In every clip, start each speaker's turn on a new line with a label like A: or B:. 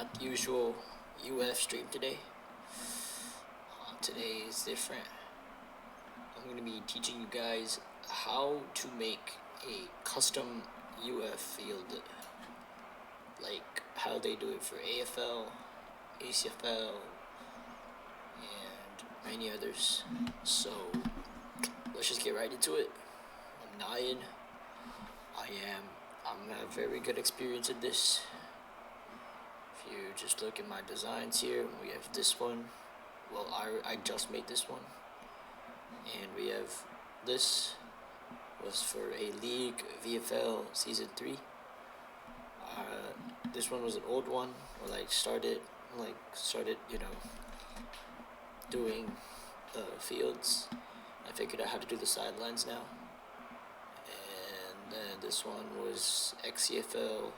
A: Not the usual UF stream today. Today is different. I'm going to be teaching you guys how to make a custom UF field, like how they do it for AFL, ACFL, and many others. So let's just get right into it. I'm Nyan. I'm a very good experience at this. If you just look at my designs here, we have this one. Well, I just made this one. And we have this was for a league VFL season 3. This one was an old one where I started doing fields. I figured out how to do the sidelines now. And then this one was XCFL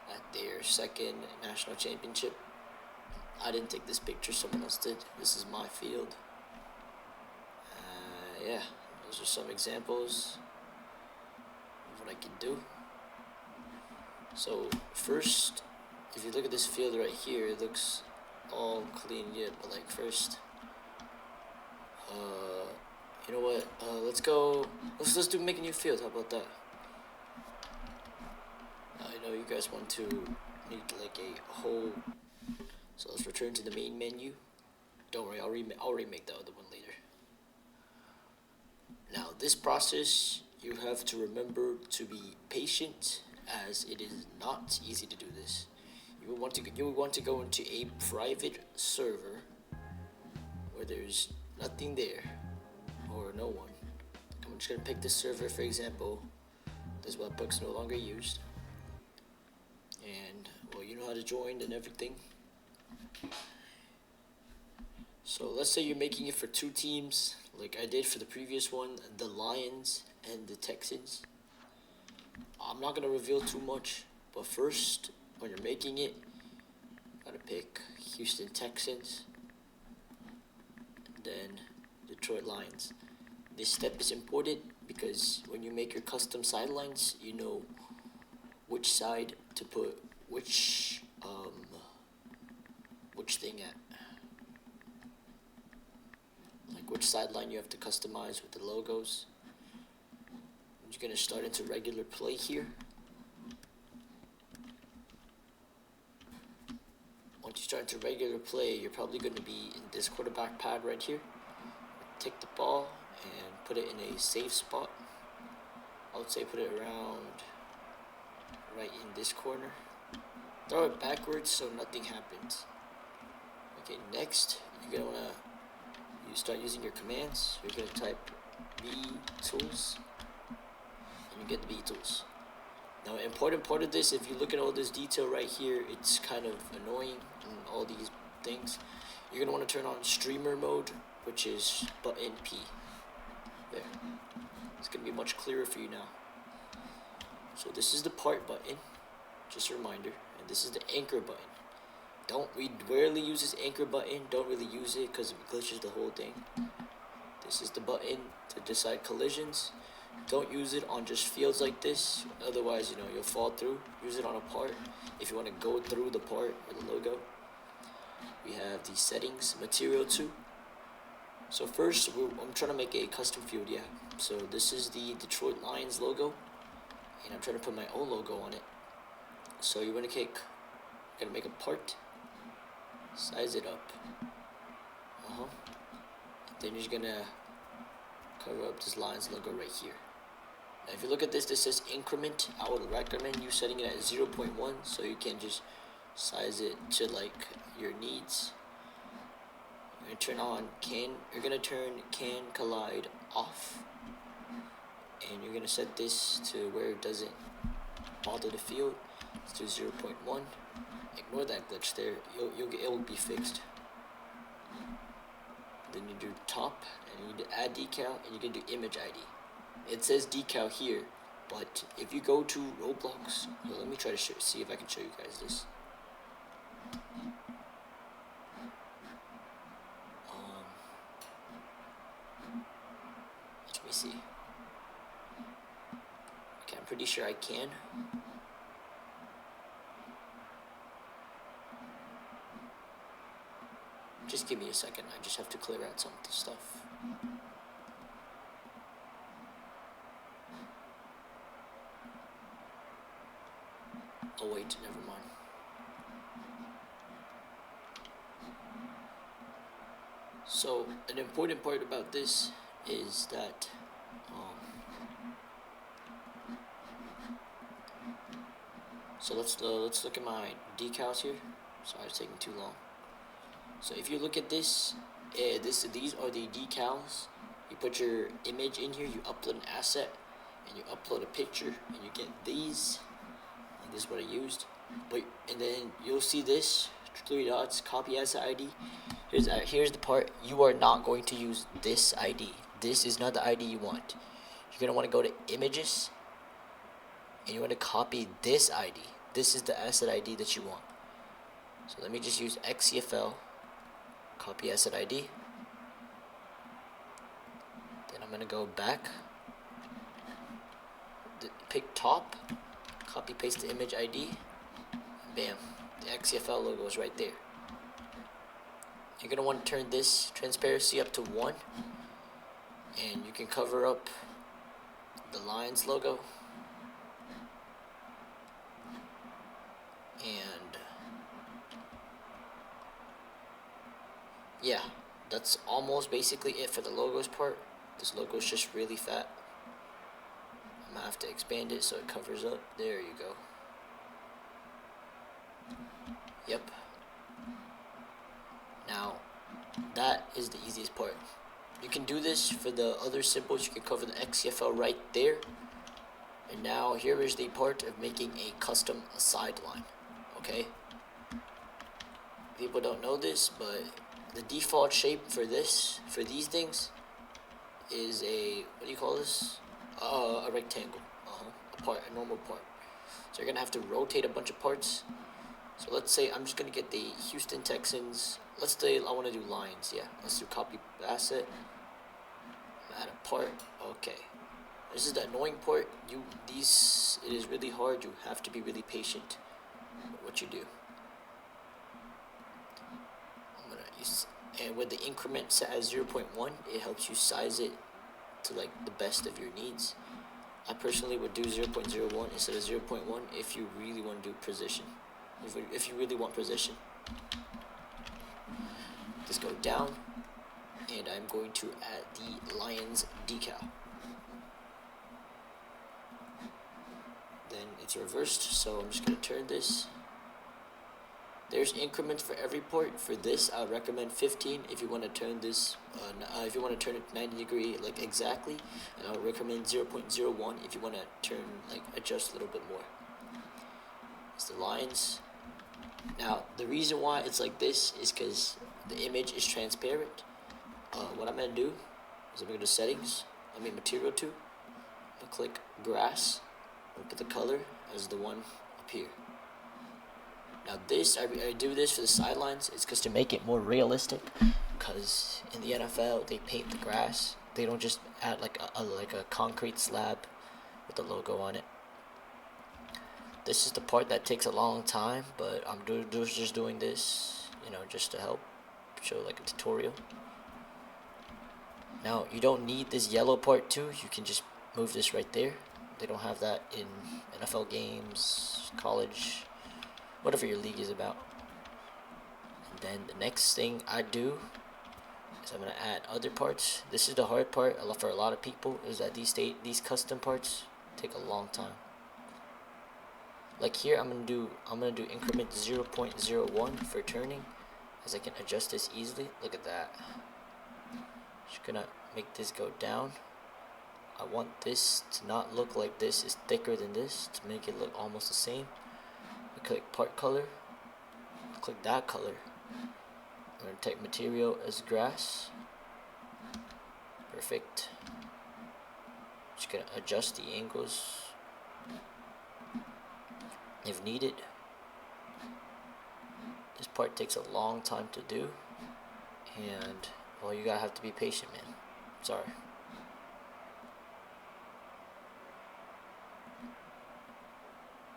A: at their second national championship. I didn't take this picture, someone else did. This is my field. Yeah, those are some examples of what I can do. So first, if you look at this field right here, it looks all clean yet, but like first, you know what, let's do make a new field. How about that? I know you guys want to need like a whole, so let's return to the main menu. Don't worry, I'll remake the other one later. Now this process, you have to remember to be patient, as it is not easy to do this. You will want to go into a private server where there's nothing there or no one. I'm just gonna pick this server for example. This webhook's no longer used, and well, you know how to join and everything. So let's say you're making it for 2 teams, like I did for the previous one, the Lions and the Texans. I'm not gonna reveal too much, but first, when you're making it, you gotta pick Houston Texans, and then Detroit Lions. This step is important because when you make your custom sidelines, you know which side to put which thing at. Like which sideline you have to customize with the logos. I'm just gonna start into regular play here. Once you start into regular play, you're probably gonna be in this quarterback pad right here. Take the ball and put it in a safe spot. I would say put it around right in this corner. Throw it backwards so nothing happens. Okay, next you're gonna wanna start using your commands. You're gonna type B tools, and you get the B tools. Now, an important part of this, if you look at all this detail right here, it's kind of annoying and all these things. You're gonna want to turn on streamer mode, which is button P. There. It's gonna be much clearer for you now. So this is the part button, just a reminder, and this is the anchor button. We rarely use this anchor button. Don't really use it because it glitches the whole thing. This is the button to decide collisions. Don't use it on just fields like this, otherwise you'll fall through. Use it on a part if you want to go through the part or the logo. We have the settings, material 2. So first, I'm trying to make a custom field, yeah. So this is the Detroit Lions logo, and I'm trying to put my own logo on it. So you're gonna make a part, size it up. Then you're just gonna cover up this Lions logo right here. Now if you look at this says increment. I would recommend you setting it at 0.1 so you can just size it to like your needs. You're gonna turn can collide off, and you're gonna set this to where it doesn't bother the field. Let's do 0.1. Ignore that glitch there. It will be fixed. Then you do top, and you need to add decal, and you can do image ID. It says decal here, but if you go to Roblox, let me try to see if I can show you guys this. Let me see. Okay, I'm pretty sure I can. Just give me a second. I just have to clear out some of the stuff. Oh wait, never mind. So an important part about this is that so let's look at my decals here. Sorry, it's taking too long. So if you look at this, these are the decals. You put your image in here, you upload an asset, and you upload a picture, and you get these. And this is what I used. And then you'll see this 3 dots, copy asset ID. Here's the part. You are not going to use this ID. This is not the ID you want. You're gonna want to go to images, and you want to copy this ID. This is the asset ID that you want. So let me just use XCFL, copy asset ID. Then I'm gonna go back, pick top, copy paste the image ID, bam, the XCFL logo is right there. You're gonna want to turn this transparency up to 1, and you can cover up the Lions logo, and yeah, that's almost basically it for the logos part. This logo is just really fat. I'm gonna have to expand it so it covers up. There you go. Yep. Now, that is the easiest part. You can do this for the other symbols. You can cover the XCFL right there. And now here is the part of making a custom sideline. Okay? People don't know this, but the default shape for these things is a, what do you call this? A rectangle. A normal part. So you're gonna have to rotate a bunch of parts. So let's say I'm just gonna get the Houston Texans. Let's say I want to do Lions. Yeah, let's do copy asset. Add a part. Okay. This is the annoying part. It is really hard. You have to be really patient with what you do. And with the increment set as 0.1, it helps you size it to like the best of your needs. I personally would do 0.01 instead of 0.1 if you really want to do precision. If you really want precision. Just go down, and I'm going to add the Lions decal. Then it's reversed, so I'm just going to turn this. There's increments for every port. For this, I would recommend 15 if you want to turn this, if you want to turn it 90 degree like exactly, and I would recommend 0.01 if you want to turn like adjust a little bit more. It's the lines. Now the reason why it's like this is because the image is transparent. What I'm gonna do is I'm gonna go to settings. Material 2. I'm gonna click grass. I'm gonna put the color as the one up here. Now this, I do this for the sidelines. It's because to make it more realistic. Because in the NFL, they paint the grass. They don't just add like a concrete slab with the logo on it. This is the part that takes a long time, but I'm just doing this, just to help show like a tutorial. Now you don't need this yellow part too. You can just move this right there. They don't have that in NFL games, college, whatever your league is about. And then the next thing I do is I'm gonna add other parts. This is the hard part for a lot of people, is that these custom parts take a long time. Like here, I'm gonna do increment 0.01 for turning, as I can adjust this easily. Look at that. Just gonna make this go down. I want this to not look like this is thicker than this, to make it look almost the same. I click part color, click that color. I'm gonna take material as grass. Perfect. Just gonna adjust the angles if needed. This part takes a long time to do, and well, you gotta have to be patient, man. Sorry.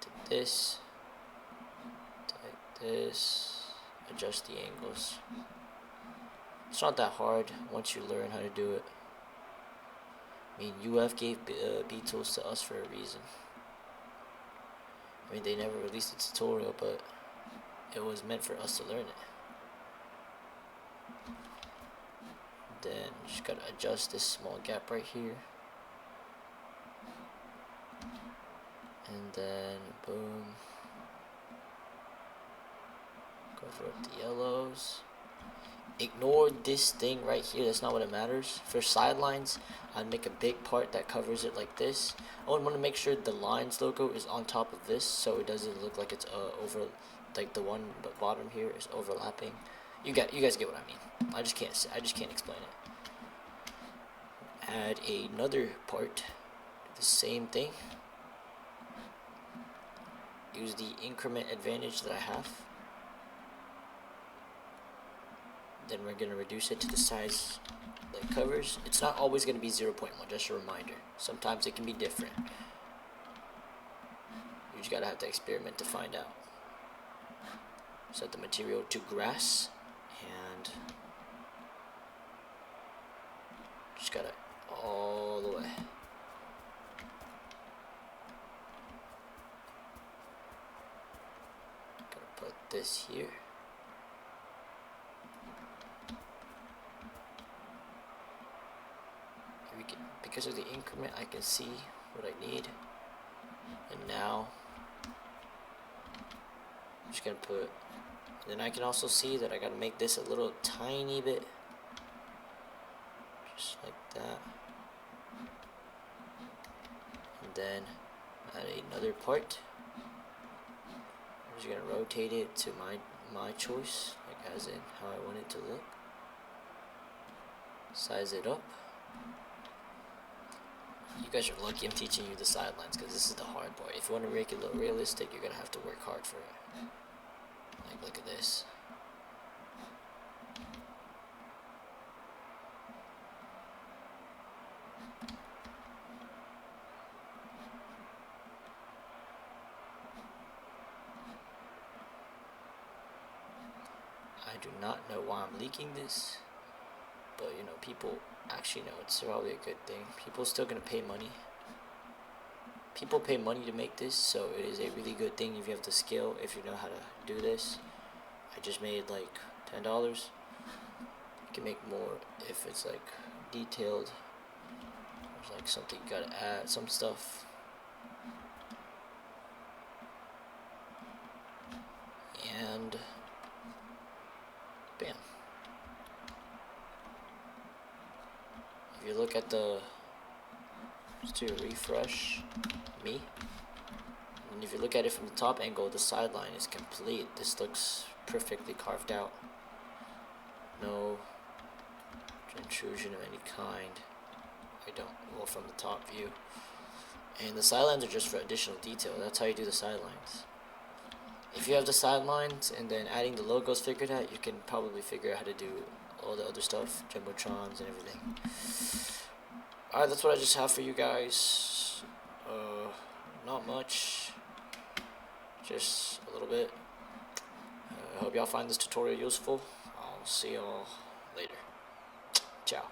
A: Take this, adjust the angles. It's not that hard once you learn how to do it. I mean, UF gave BTools to us for a reason. I mean, they never released a tutorial, but it was meant for us to learn it. Then just gotta adjust this small gap right here. And then boom. Cover up the yellows. Ignore this thing right here, that's not what it matters. For sidelines, I'd make a big part that covers it like this. I would want to make sure the lines logo is on top of this, so it doesn't look like it's over, like the one bottom here is overlapping. You guys get what I mean. I just can't explain it. Add another part, the same thing. Use the increment advantage that I have. Then we're going to reduce it to the size that covers. It's not always going to be 0.1, just a reminder. Sometimes it can be different. You just gotta have to experiment to find out. Set the material to grass and just gotta all the way. Gotta put this here. Because of the increment, I can see what I need. And now, I'm just gonna put, then I can also see that I gotta make this a little tiny bit. Just like that. And then, add another part. I'm just gonna rotate it to my choice, like as in how I want it to look. Size it up. You guys are lucky I'm teaching you the sidelines, because this is the hard part. If you want to make it look realistic, you're going to have to work hard for it. Like, look at this. I do not know why I'm leaking this, but you know, people actually know it's probably a good thing. People still gonna pay money. People pay money to make this, so it is a really good thing if you have the skill, if you know how to do this. I just made like $10. You can make more if it's like detailed. There's like something you gotta add, some stuff. And bam. If you look at the, just to refresh me, and if you look at it from the top angle, the sideline is complete. This looks perfectly carved out. No intrusion of any kind. I don't, well, from the top view. And the sidelines are just for additional detail. That's how you do the sidelines. If you have the sidelines and then adding the logos figured out, you can probably figure out how to do all the other stuff, jumbotrons and everything. Alright, that's what I just have for you guys. Not much, just a little bit. I hope y'all find this tutorial useful. I'll see y'all later. Ciao.